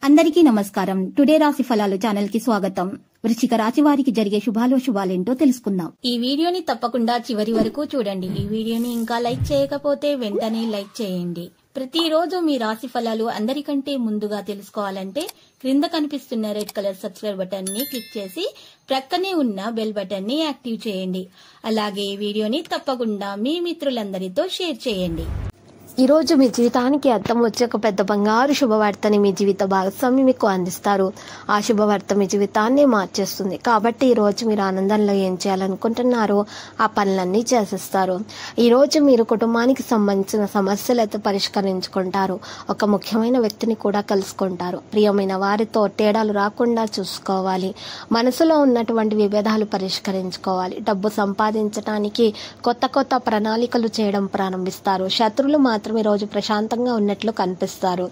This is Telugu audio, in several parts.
అందరికీ నమస్కారం. టుడే రాశి ఫలాలు ఛానల్ కి స్వాగతం. వృశ్చిక రాశి వారికి జరిగే శుభాలేంటో తెలుసుకుందాం. ఈ వీడియోని తప్పకుండా చివరి వరకు చూడండి. ఈ వీడియోని ఇంకా లైక్ చేయకపోతే వెంటనే లైక్ చేయండి. ప్రతిరోజు మీ రాశి ఫలాలు అందరికంటే ముందుగా తెలుసుకోవాలంటే క్రింద కనిపిస్తున్న రెడ్ కలర్ సబ్స్క్రైబ్ బటన్ ని క్లిక్ చేసి ప్రక్కనే ఉన్న బెల్ బటన్ ని యాక్టివ్ చేయండి. అలాగే ఈ వీడియోని తప్పకుండా మీ మిత్రులందరితో షేర్ చేయండి. ఈ రోజు మీ జీవితానికి అర్థం వచ్చే ఒక పెద్ద బంగారు శుభవార్తని మీ జీవిత భాగస్వామి మీకు అందిస్తారు. ఆ శుభవార్త మీ జీవితాన్ని మార్చేస్తుంది. కాబట్టి ఈ రోజు మీరు ఆనందంలో ఏం చేయాలనుకుంటున్నారో ఆ పనులన్నీ చేసేస్తారు. ఈ రోజు మీరు కుటుంబానికి సంబంధించిన సమస్యలైతే పరిష్కరించుకుంటారు. ఒక ముఖ్యమైన వ్యక్తిని కూడా కలుసుకుంటారు. ప్రియమైన వారితో తేడాలు రాకుండా చూసుకోవాలి. మనసులో ఉన్నటువంటి విభేదాలు పరిష్కరించుకోవాలి. డబ్బు సంపాదించడానికి కొత్త ప్రణాళికలు చేయడం ప్రారంభిస్తారు. శత్రువులు మాత్రం ఈ రోజు ప్రశాంతంగా ఉన్నట్లు కనిపిస్తారు.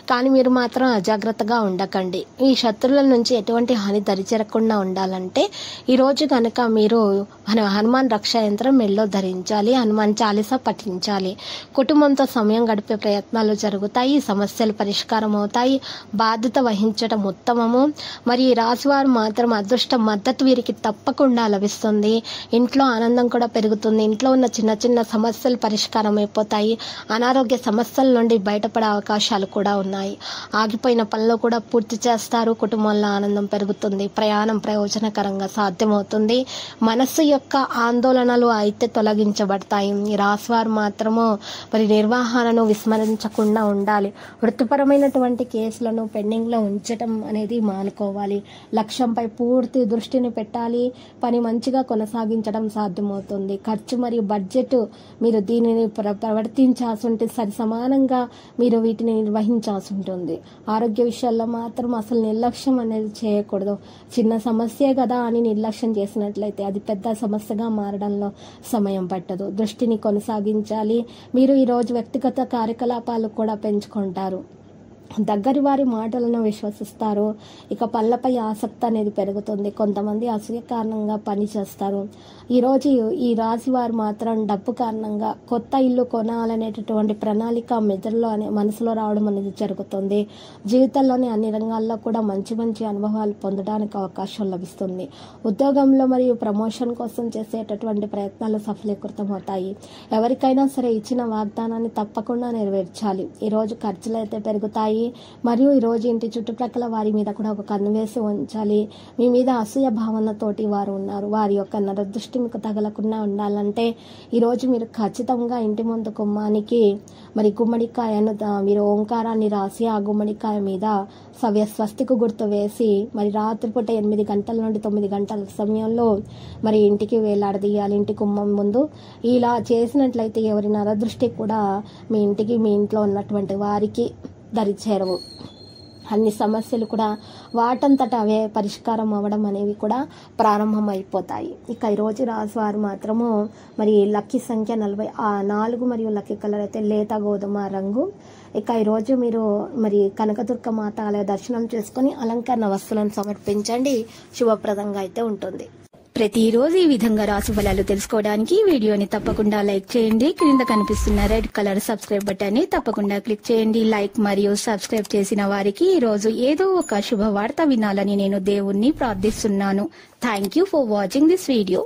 కానీ మీరు మాత్రం అజాగ్రత్తగా ఉండకండి. ఈ శత్రువుల నుంచి ఎటువంటి హాని దరిచేరకుండా ఉండాలంటే ఈ రోజు కనుక మీరు హనుమాన్ రక్షా యంత్రం మెళ్ళో ధరించాలి. హనుమాన్ చాలీసా పఠించాలి. కుటుంబంతో సమయం గడిపే ప్రయత్నాలు జరుగుతాయి. సమస్యలు పరిష్కారం అవుతాయి. బాధ్యత వహించడం ఉత్తమము. మరి ఈ రాశివారు మాత్రం అదృష్ట మద్దతు వీరికి తప్పకుండా లభిస్తుంది. ఇంట్లో ఆనందం కూడా పెరుగుతుంది. ఇంట్లో ఉన్న చిన్న సమస్యలు పరిష్కారం అయిపోతాయి. అనారోగ్య సమస్యల నుండి బయటపడే అవకాశాలు కూడా ఉన్నాయి. ఆగిపోయిన పనులు కూడా పూర్తి చేస్తారు. కుటుంబంలో ఆనందం పెరుగుతుంది. ప్రయాణం ప్రయోజనకరంగా సాధ్యమవుతుంది. మనస్సు యొక్క ఆందోళనలు అయితే తొలగించబడతాయి. ఈ రాశివారు మాత్రము మరి నిర్వహణను విస్మరించకుండా ఉండాలి. వృత్తిపరమైనటువంటి కేసులను పెండింగ్ లో ఉంచడం అనేది మానుకోవాలి. లక్ష్యంపై పూర్తి దృష్టిని పెట్టాలి. పని మంచిగా కొనసాగించడం సాధ్యమవుతుంది. ఖర్చు మరియు బడ్జెట్ మీరు దీనిని ప్రవర్తించాల్సి ఉంటే సరి సమానంగా మీరు వీటిని నిర్వహించాల్సి ఉంటుంది. ఆరోగ్య విషయాల్లో మాత్రం అసలు నిర్లక్ష్యం అనేది చేయకూడదు. చిన్న సమస్యే కదా అని నిర్లక్ష్యం చేసినట్లయితే అది పెద్ద సమస్యగా మారడంలో సమయం పట్టదు. దృష్టిని కొనసాగించాలి. మీరు ఈరోజు వ్యక్తిగత కార్యకలాపాలు కూడా పెంచుకుంటారు. దగ్గరి వారి మాటలను విశ్వసిస్తారు. ఇక పనులపై ఆసక్తి అనేది పెరుగుతుంది. కొంతమంది అసూయ కారణంగా పని చేస్తారు. ఈరోజు ఈ రాశి వారు మాత్రం డబ్బు కారణంగా కొత్త ఇల్లు కొనాలనేటటువంటి ప్రణాళిక మనసులో రావడం అనేది జరుగుతుంది. జీవితంలోని అన్ని రంగాల్లో కూడా మంచి అనుభవాలు పొందడానికి అవకాశం లభిస్తుంది. ఉద్యోగంలో మరియు ప్రమోషన్ కోసం చేసేటటువంటి ప్రయత్నాలు సఫలీకృతం అవుతాయి. ఎవరికైనా సరే ఇచ్చిన వాగ్దానాన్ని తప్పకుండా నెరవేర్చాలి. ఈరోజు ఖర్చులు అయితే పెరుగుతాయి. మరియు ఈరోజు ఇంటి చుట్టుప్రక్కల వారి మీద కూడా ఒక కన్ను వేసి ఉంచాలి. మీ మీద అసూయ భావనతోటి వారు ఉన్నారు. వారి యొక్క నరదృష్టి మీకు తగలకుండా ఉండాలంటే ఈరోజు మీరు ఖచ్చితంగా ఇంటి ముందు గుమ్మానికి మరి గుమ్మడికాయను మీరు ఓంకారాన్ని రాసి ఆ గుమ్మడికాయ మీద స్వస్తికు గుర్తు వేసి మరి రాత్రిపూట 8 గంటల నుండి 9 గంటల సమయంలో మరి ఇంటికి వేలాడదీయాలి. ఇంటి గుమ్మం ముందు ఇలా చేసినట్లయితే ఎవరి నరదృష్టి కూడా మీ ఇంటికి మీ ఇంట్లో ఉన్నటువంటి వారికి దరిచేరవు. అన్ని సమస్యలు కూడా వాటంతట అవే పరిష్కారం అవ్వడం అనేవి కూడా ప్రారంభం అయిపోతాయి. ఇక ఈరోజు రాశివారు మాత్రము మరి లక్కీ సంఖ్య 44 మరియు లక్కీ కలర్ అయితే లేత గోధుమ రంగు. ఇక ఈరోజు మీరు మరి కనకదుర్గ మాత ఆలయ దర్శనం చేసుకుని అలంకరణ వస్తువులను సమర్పించండి. శుభప్రదంగా అయితే ఉంటుంది. ప్రతిరోజు ఈ విధంగా రాశి ఫలాలు తెలుసుకోవడానికి వీడియోని తప్పకుండా లైక్ చేయండి. క్రింద కనిపిస్తున్న రెడ్ కలర్ సబ్స్క్రైబ్ బటన్ ని తప్పకుండా క్లిక్ చేయండి. లైక్ మరియు సబ్స్క్రైబ్ చేసిన వారికి ఈ రోజు ఏదో ఒక శుభవార్త వినాలని నేను దేవుణ్ణి ప్రార్థిస్తున్నాను. Thank you for watching this video.